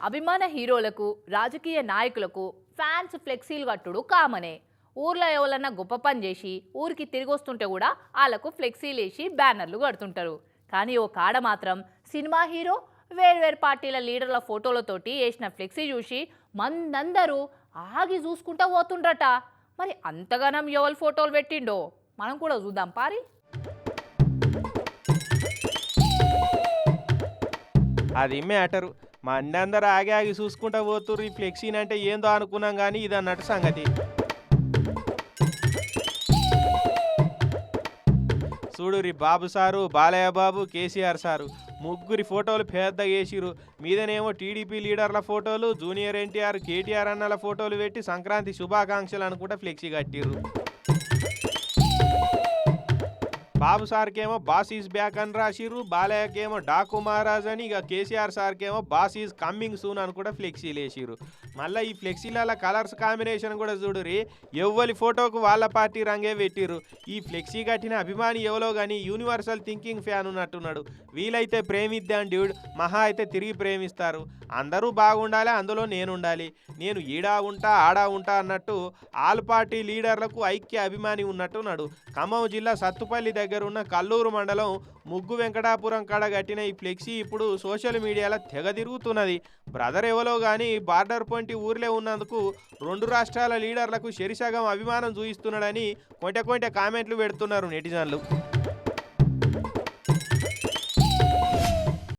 అభిమాన హీరోలకు రాజకీయ నాయకులకు ఫ్యాన్స్ ఫ్లెక్సీలు కట్టుడు కామనే. ఊర్లో ఎవరన్నా గొప్ప పని చేసి ఊరికి తిరిగి వస్తుంటే కూడా వాళ్ళకు ఫ్లెక్సీలు వేసి బ్యానర్లు కడుతుంటారు. కానీ ఓ కాడ మాత్రం సినిమా హీరో వేర్వేరు పార్టీల లీడర్ల ఫోటోలతోటి వేసిన ఫ్లెక్సీ చూసి మందందరూ ఆగి చూసుకుంటా పోతుండ్రట. మరి అంతగానం ఎవరి ఫోటోలు పెట్టిండో మనం కూడా చూద్దాం పారి. అది మ్యాటరు. మందందరూ ఆగి ఆగి చూసుకుంటా పోతుర్రు. ఈ ఫ్లెక్సీని అంటే ఏందో అనుకున్నాం కానీ ఇది అన్నట్టు సంగతి. చూడురి బాబు సారు, బాలయ్య బాబు, కేసీఆర్ సారు ముగ్గురి ఫోటోలు పెద్దగా వేసిరు. మీదనేమో టీడీపీ లీడర్ల ఫోటోలు, జూనియర్ ఎన్టీఆర్, కేటీఆర్ అన్నల ఫోటోలు పెట్టి సంక్రాంతి శుభాకాంక్షలు అనుకుంటా ఫ్లెక్సీ కట్టిర్రు. బాబు సార్కేమో బాస్ ఈజ్ బ్యాక్ అని రాసిర్రు, బాలయ్యకేమో డాకు మహారాజ్ అని, ఇక కేసీఆర్ సార్కేమో బాస్ ఈజ్ కమ్మింగ్ సూన్ అని కూడా ఫ్లెక్సీలు వేసిర్రు. మళ్ళీ ఈ ఫ్లెక్సీల కలర్స్ కాంబినేషన్ కూడా చూడురి, ఎవ్వరి ఫోటోకు వాళ్ళ పార్టీ రంగే పెట్టిర్రు. ఈ ఫ్లెక్సీ కట్టిన అభిమాని ఎవరో కానీ యూనివర్సల్ థింకింగ్ ఫ్యాన్ ఉన్నట్టున్నాడు. వీలైతే ప్రేమిద్దాం డ్యూడ్, మహా అయితే తిరిగి ప్రేమిస్తారు. అందరూ బాగుండాలి, అందులో నేనుండాలి, నేను ఈడా ఉంటా ఆడా ఉంటా అన్నట్టు ఆల్ పార్టీ లీడర్లకు ఐక్య అభిమాని ఉన్నట్టున్నాడు. ఖమ్మం జిల్లా సత్తుపల్లి దగ్గర ఉన్న కల్లూరు మండలం ముగ్గు వెంకటాపురం కాడ కట్టిన ఈ ఫ్లెక్సీ ఇప్పుడు సోషల్ మీడియాలో తెగ తిరుగుతున్నది. బ్రదర్ ఎవలో కానీ బార్డర్ పొంటి ఊర్లే ఉన్నందుకు రెండు రాష్ట్రాల లీడర్లకు శరిసగం అభిమానం చూయిస్తున్నాడని కొంటె కామెంట్లు పెడుతున్నారు నెటిజన్లు.